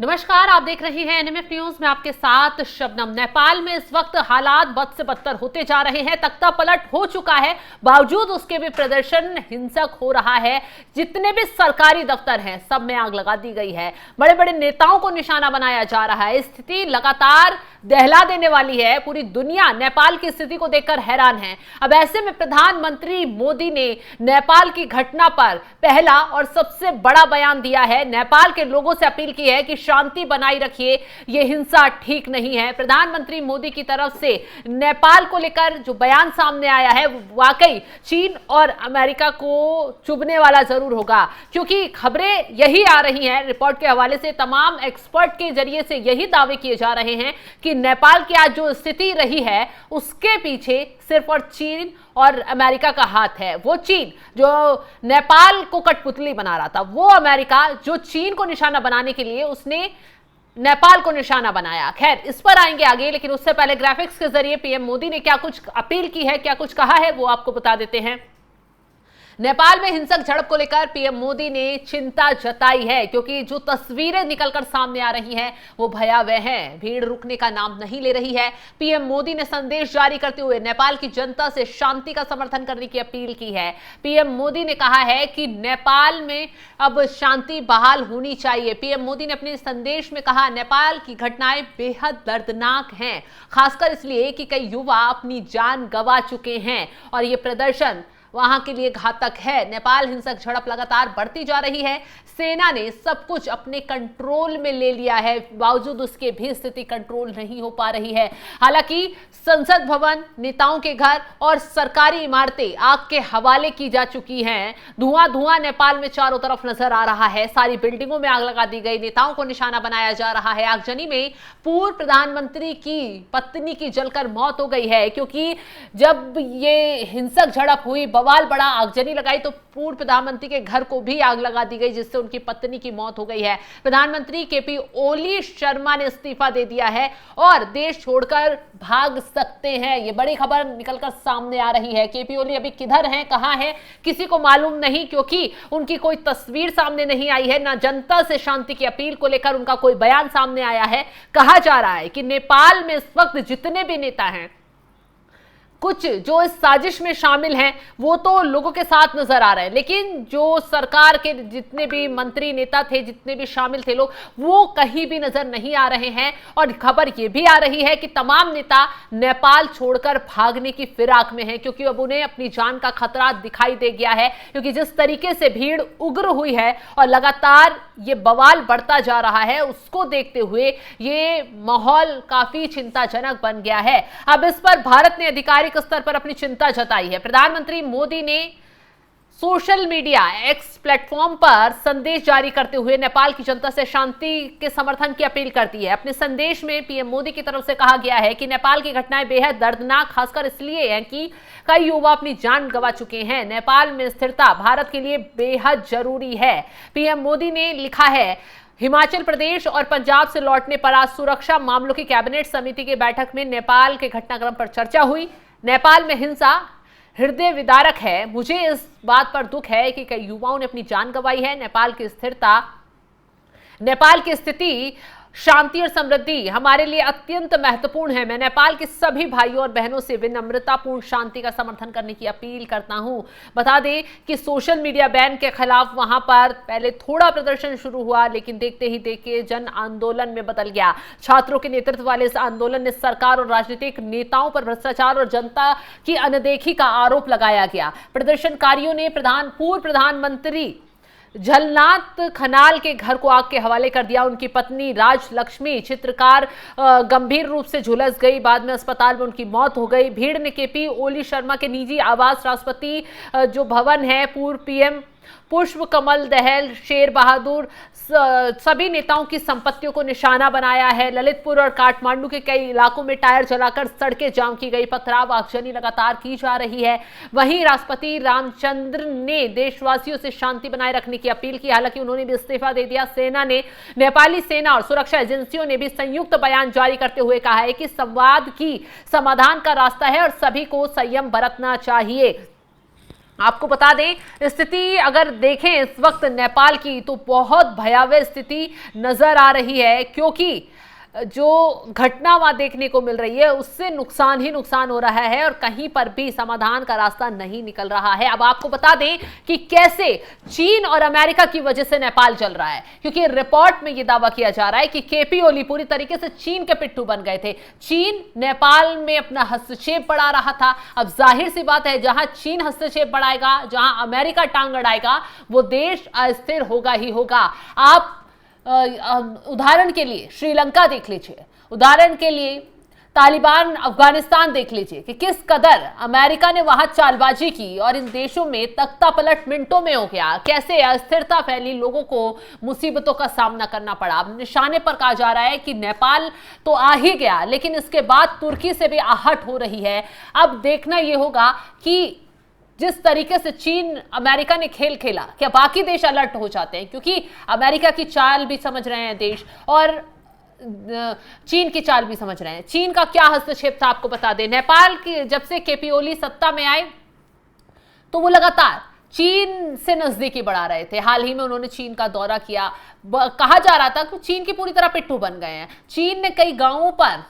नमस्कार, आप देख रहे हैं एनएमएफ न्यूज में आपके साथ शबनम। नेपाल में इस वक्त हालात बद से बदतर होते जा रहे हैं। तख्ता पलट हो चुका है, बावजूद उसके भी प्रदर्शन हिंसक हो रहा है। जितने भी सरकारी दफ्तर हैं सब में आग लगा दी गई है। बड़े बड़े नेताओं को निशाना बनाया जा रहा है। स्थिति लगातार दहला देने वाली है। पूरी दुनिया नेपाल की स्थिति को देखकर हैरान है। अब ऐसे में प्रधानमंत्री मोदी ने नेपाल की घटना पर पहला और सबसे बड़ा बयान दिया है। नेपाल के लोगों से अपील की है कि शांति बनाई रखिए, ये हिंसा ठीक नहीं है। प्रधानमंत्री मोदी की तरफ से नेपाल को लेकर जो बयान सामने आया है वाकई चीन और अमेरिका को चुभने वाला जरूर होगा, क्योंकि खबरें यही आ रही हैं। रिपोर्ट के हवाले से तमाम एक्सपर्ट के जरिए से यही दावे किए जा रहे हैं कि नेपाल की आज जो स्थिति रही है उसके पीछे सिर्फ और चीन और अमेरिका का हाथ है। वो चीन जो नेपाल को कठपुतली बना रहा था, वो अमेरिका जो चीन को निशाना बनाने के लिए उसने नेपाल को निशाना बनाया। खैर, इस पर आएंगे आगे, लेकिन उससे पहले ग्राफिक्स के जरिए पीएम मोदी ने क्या कुछ अपील की है, क्या कुछ कहा है, वो आपको बता देते हैं। नेपाल में हिंसक झड़प को लेकर पीएम मोदी ने चिंता जताई है, क्योंकि जो तस्वीरें निकलकर सामने आ रही हैं वो भयावह हैं। भीड़ रुकने का नाम नहीं ले रही है। पीएम मोदी ने संदेश जारी करते हुए नेपाल की जनता से शांति का समर्थन करने की अपील की है। पीएम मोदी ने कहा है कि नेपाल में अब शांति बहाल होनी चाहिए। पीएम मोदी ने अपने संदेश में कहा, नेपाल की घटनाएं बेहद दर्दनाक हैं, खासकर इसलिए कि कई युवा अपनी जान गंवा चुके हैं और ये प्रदर्शन वहां के लिए घातक है। नेपाल हिंसक झड़प लगातार बढ़ती जा रही है। सेना ने सब कुछ अपने कंट्रोल में ले लिया है, बावजूद उसके भी स्थिति कंट्रोल नहीं हो पा रही है। हालांकि संसद भवन, नेताओं के घर और सरकारी इमारतें आग के हवाले की जा चुकी हैं। धुआं धुआं नेपाल में चारों तरफ नजर आ रहा है। सारी बिल्डिंगों में आग लगा दी गई, नेताओं को निशाना बनाया जा रहा है। आगजनी में पूर्व प्रधानमंत्री की पत्नी की जलकर मौत हो गई है, क्योंकि जब ये हिंसक झड़प हुई, बवाल बड़ा, आगजनी लगाई, तो पूर्व प्रधानमंत्री के घर को भी आग लगा दी गई, जिससे उनकी पत्नी की मौत हो गई है। प्रधानमंत्री केपी ओली शर्मा ने इस्तीफा दे दिया है और देश छोड़कर भाग सकते हैं। ये बड़ी खबर निकलकर सामने आ रही है। केपी ओली अभी किधर हैं, कहां हैं, किसी को मालूम नहीं, क्योंकि उनकी कोई तस्वीर सामने नहीं आई है, ना जनता से शांति की अपील को लेकर उनका कोई बयान सामने आया है। कहा जा रहा है कि नेपाल में इस वक्त जितने भी नेता हैं, कुछ जो इस साजिश में शामिल हैं वो तो लोगों के साथ नजर आ रहे हैं, लेकिन जो सरकार के जितने भी मंत्री नेता थे, जितने भी शामिल थे लोग, वो कहीं भी नजर नहीं आ रहे हैं। और खबर ये भी आ रही है कि तमाम नेता नेपाल छोड़कर भागने की फिराक में हैं, क्योंकि अब उन्हें अपनी जान का खतरा दिखाई दे गया है। क्योंकि जिस तरीके से भीड़ उग्र हुई है और लगातार ये बवाल बढ़ता जा रहा है, उसको देखते हुए ये माहौल काफी चिंताजनक बन गया है। अब इस पर भारत ने आधिकारिक स्तर पर अपनी चिंता जताई है। प्रधानमंत्री मोदी ने सोशल मीडिया एक्स प्लेटफॉर्म पर संदेश जारी करते हुए नेपाल की जनता से शांति के समर्थन की अपील कर दी है। अपने संदेश में पीएम मोदी की तरफ से कहा गया है कि नेपाल की घटनाएं बेहद दर्दनाक खासकर इसलिए हैं कि कई युवा अपनी जान गंवा चुके हैं। नेपाल में स्थिरता भारत के लिए बेहद जरूरी है। पीएम मोदी ने लिखा है, हिमाचल प्रदेश और पंजाब से लौटने पर आज सुरक्षा मामलों की कैबिनेट समिति की बैठक में नेपाल के घटनाक्रम पर चर्चा हुई। नेपाल में हिंसा हृदय विदारक है। मुझे इस बात पर दुख है कि कई युवाओं ने अपनी जान गंवाई है। नेपाल की स्थिरता, नेपाल की स्थिति, शांति और समृद्धि हमारे लिए अत्यंत महत्वपूर्ण है। मैं नेपाल के सभी भाइयों और बहनों से विनम्रतापूर्ण शांति का समर्थन करने की अपील करता हूं। बता दें कि सोशल मीडिया बैन के खिलाफ वहां पर पहले थोड़ा प्रदर्शन शुरू हुआ, लेकिन देखते ही देखते जन आंदोलन में बदल गया। छात्रों के नेतृत्व वाले इस आंदोलन ने सरकार और राजनीतिक नेताओं पर भ्रष्टाचार और जनता की अनदेखी का आरोप लगाया गया। प्रदर्शनकारियों ने पूर्व प्रधानमंत्री झलनाथ खनाल के घर को आग के हवाले कर दिया। उनकी पत्नी राज लक्ष्मी चित्रकार गंभीर रूप से झुलस गई, बाद में अस्पताल में उनकी मौत हो गई। भीड़ ने केपी ओली शर्मा के निजी आवास, राष्ट्रपति जो भवन है, पूर्व पीएम पुष्प कमल दहल, शेर बहादुर, सभी नेताओं की संपत्तियों को निशाना बनाया है। ललितपुर और काठमांडू के कई इलाकों में टायर जलाकर सड़कें जाम की गई। पथराव, आगजनी लगातार की जा रही है। वहीं राष्ट्रपति रामचंद्र ने देशवासियों से शांति बनाए रखने की अपील की, हालांकि उन्होंने भी इस्तीफा दे दिया। सेना ने, नेपाली सेना और सुरक्षा एजेंसियों ने भी संयुक्त बयान जारी करते हुए कहा है कि संवाद की समाधान का रास्ता है और सभी को संयम बरतना चाहिए। आपको बता दें, स्थिति अगर देखें इस वक्त नेपाल की तो बहुत भयावह स्थिति नजर आ रही है, क्योंकि जो घटना वहां देखने को मिल रही है उससे नुकसान ही नुकसान हो रहा है और कहीं पर भी समाधान का रास्ता नहीं निकल रहा है। अब आपको बता दें कि कैसे चीन और अमेरिका की वजह से नेपाल जल रहा है, क्योंकि रिपोर्ट में यह दावा किया जा रहा है कि केपी ओली पूरी तरीके से चीन के पिट्ठू बन गए थे। चीन नेपाल में अपना हस्तक्षेप बढ़ा रहा था। अब जाहिर सी बात है, जहां चीन हस्तक्षेप बढ़ाएगा, जहां अमेरिका टांग अड़ाएगा, वो देश अस्थिर होगा ही होगा। आप उदाहरण के लिए श्रीलंका देख लीजिए, उदाहरण के लिए तालिबान अफगानिस्तान देख लीजिए कि किस कदर अमेरिका ने वहां चालबाजी की और इन देशों में तख्ता पलट मिनटों में हो गया, कैसे अस्थिरता फैली, लोगों को मुसीबतों का सामना करना पड़ा। अब निशाने पर कहा जा रहा है कि नेपाल तो आ ही गया, लेकिन इसके बाद तुर्की से भी आहट हो रही है। अब देखना यह होगा कि जिस तरीके से चीन अमेरिका ने खेल खेला, क्या बाकी देश अलर्ट हो जाते हैं, क्योंकि अमेरिका की चाल भी समझ रहे हैं देश और चीन की चाल भी समझ रहे हैं। चीन का क्या हस्तक्षेप था आपको बता दें, नेपाल की जब से केपी ओली सत्ता में आए तो वो लगातार चीन से नजदीकी बढ़ा रहे थे। हाल ही में उन्होंने चीन का दौरा किया, कहा जा रहा था कि चीन की पूरी तरह पिट्ठू बन गए हैं। चीन ने कई गांवों पर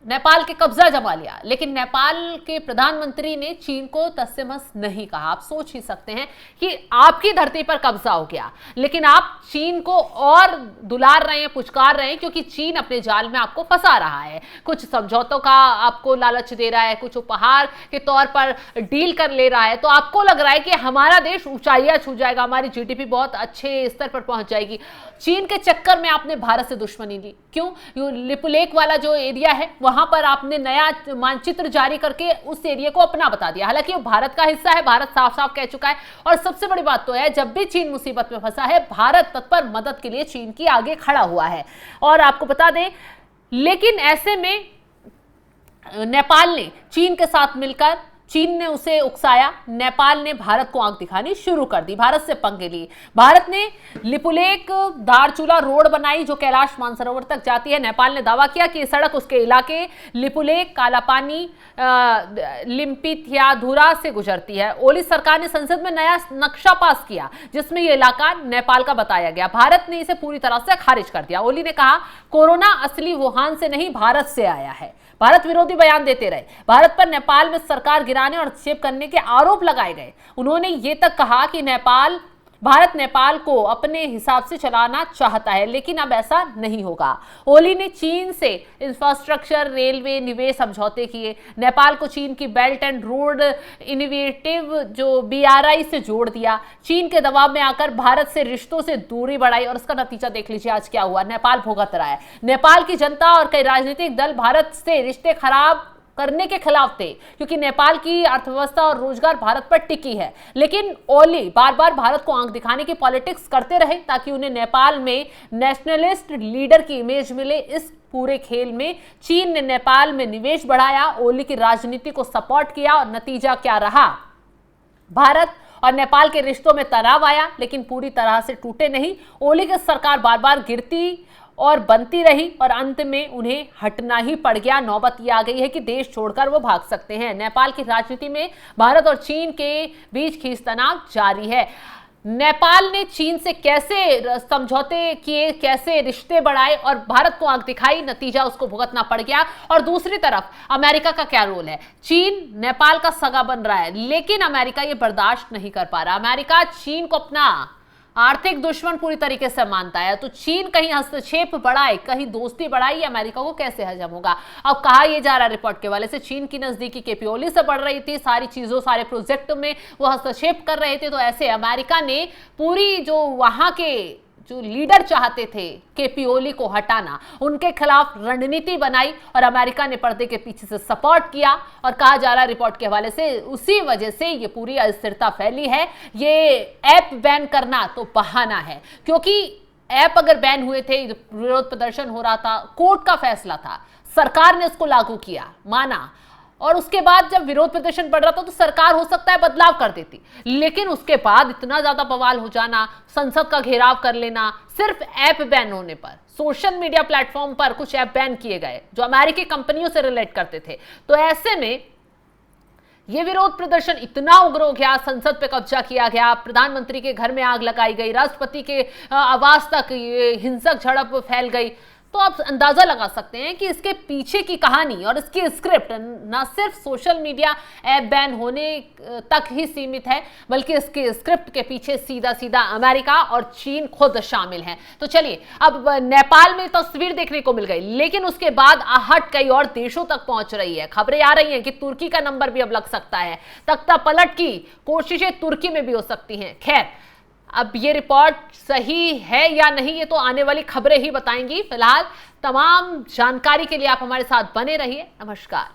नेपाल के कब्जा जमा लिया, लेकिन नेपाल के प्रधानमंत्री ने चीन को तस से मस नहीं कहा। आप सोच ही सकते हैं कि आपकी धरती पर कब्जा हो गया, लेकिन आप चीन को और दुलार रहे हैं, पुचकार रहे हैं, क्योंकि चीन अपने जाल में आपको फंसा रहा है। कुछ समझौतों का आपको लालच दे रहा है, कुछ उपहार के तौर पर डील कर ले रहा है, तो आपको लग रहा है कि हमारा देश ऊंचाइयां छू जाएगा, हमारी जीडीपी बहुत अच्छे स्तर पर पहुंच जाएगी। चीन के चक्कर में आपने भारत से दुश्मनी ली, क्यों? लिपुलेख वाला जो एरिया है वहां पर आपने नया मानचित्र जारी करके उस एरिया को अपना बता दिया, हालांकि वो भारत का हिस्सा है, भारत साफ साफ कह चुका है। और सबसे बड़ी बात तो है, जब भी चीन मुसीबत में फंसा है, भारत तत्पर मदद के लिए चीन की आगे खड़ा हुआ है। और आपको बता दें, लेकिन ऐसे में नेपाल ने चीन के साथ मिलकर, चीन ने उसे उकसाया, नेपाल ने भारत को आंख दिखानी शुरू कर दी, भारत से पंगे लिए। भारत ने लिपुलेख धारचूला रोड बनाई जो कैलाश मानसरोवर तक जाती है। नेपाल ने दावा किया कि यह सड़क उसके इलाके लिपुलेख, कालापानी, लिम्पिथियाधुरा से गुजरती है। ओली सरकार ने संसद में नया नक्शा पास किया जिसमें यह इलाका नेपाल का बताया गया। भारत ने इसे पूरी तरह से खारिज कर दिया। ओली ने कहा, कोरोना असली वुहान से नहीं, भारत से आया है। भारत विरोधी बयान देते रहे। भारत पर नेपाल में सरकार गिराने और हस्तक्षेप करने के आरोप लगाए गए। उन्होंने ये तक कहा कि भारत नेपाल को अपने हिसाब से चलाना चाहता है, लेकिन अब ऐसा नहीं होगा। ओली ने चीन से इंफ्रास्ट्रक्चर, रेलवे, निवेश समझौते किए। नेपाल को चीन की बेल्ट एंड रोड इनिशिएटिव जो BRI से जोड़ दिया। चीन के दबाव में आकर भारत से रिश्तों से दूरी बढ़ाई और उसका नतीजा देख लीजिए आज क्या हुआ। नेपाल भुगत रहा है। नेपाल की जनता और कई राजनीतिक दल भारत से रिश्ते खराब करने के खिलाफ थे, क्योंकि नेपाल की अर्थव्यवस्था और रोजगार भारत पर टिकी है। लेकिन ओली बार बार भारत को आंख दिखाने की पॉलिटिक्स करते रहे ताकि उन्हें नेपाल में नेशनलिस्ट लीडर की इमेज मिले। इस पूरे खेल में चीन ने नेपाल में निवेश बढ़ाया, ओली की राजनीति को सपोर्ट किया और नतीजा क्या रहा? भारत और नेपाल के रिश्तों में तनाव आया, लेकिन पूरी तरह से टूटे नहीं। ओली की सरकार बार बार गिरती और बनती रही और अंत में उन्हें हटना ही पड़ गया। नौबत ये आ गई है कि देश छोड़कर वो भाग सकते हैं। नेपाल की राजनीति में भारत और चीन के बीच खींचतान जारी है। नेपाल ने चीन से कैसे समझौते किए, कैसे रिश्ते बढ़ाए और भारत को आंख दिखाई, नतीजा उसको भुगतना पड़ गया। और दूसरी तरफ अमेरिका का क्या रोल है? चीन नेपाल का सगा बन रहा है, लेकिन अमेरिका ये बर्दाश्त नहीं कर पा रहा। अमेरिका चीन को अपना आर्थिक दुश्मन पूरी तरीके से मानता है, तो चीन कहीं हस्तक्षेप बढ़ाए, कहीं दोस्ती बढ़ाए, अमेरिका को कैसे हजम होगा? अब कहा यह जा रहा है रिपोर्ट के वाले से, चीन की नजदीकी केपी ओली से बढ़ रही थी, सारी चीजों, सारे प्रोजेक्ट में वो हस्तक्षेप कर रहे थे। तो ऐसे अमेरिका ने पूरी जो वहां के जो लीडर चाहते थे केपी ओली को हटाना, उनके खिलाफ रणनीति बनाई और अमेरिका ने पर्दे के पीछे से सपोर्ट किया। और कहा जा रहा है रिपोर्ट के हवाले से, उसी वजह से ये पूरी अस्थिरता फैली है। ये ऐप बैन करना तो बहाना है, क्योंकि ऐप अगर बैन हुए थे, विरोध प्रदर्शन हो रहा था, कोर्ट का फैसला था, सरकार ने उसको लागू किया, माना, और उसके बाद जब विरोध प्रदर्शन बढ़ रहा था तो सरकार हो सकता है बदलाव कर देती, लेकिन उसके बाद इतना ज्यादा बवाल हो जाना, संसद का घेराव कर लेना, सिर्फ ऐप बैन होने पर। सोशल मीडिया प्लेटफॉर्म पर कुछ ऐप बैन किए गए जो अमेरिकी कंपनियों से रिलेट करते थे। तो ऐसे में ये विरोध प्रदर्शन इतना उग्र हो गया, संसद पे कब्जा किया गया, प्रधानमंत्री के घर में आग लगाई गई, राष्ट्रपति के आवास तक ये हिंसक झड़प फैल गई। तो आप अंदाजा लगा सकते हैं कि इसके पीछे की कहानी और इसकी स्क्रिप्ट न सिर्फ सोशल मीडिया ऐप बैन होने तक ही सीमित है, बल्कि इसकी स्क्रिप्ट के पीछे सीधा सीधा अमेरिका और चीन खुद शामिल हैं। तो चलिए, अब नेपाल में तस्वीर देखने को मिल गई, लेकिन उसके बाद आहट कई और देशों तक पहुंच रही है। खबरें आ रही हैं कि तुर्की का नंबर भी अब लग सकता है। तख्ता पलट की कोशिशें तुर्की में भी हो सकती हैं। खैर, अब ये रिपोर्ट सही है या नहीं, ये तो आने वाली खबरें ही बताएंगी। फिलहाल तमाम जानकारी के लिए आप हमारे साथ बने रहिए। नमस्कार।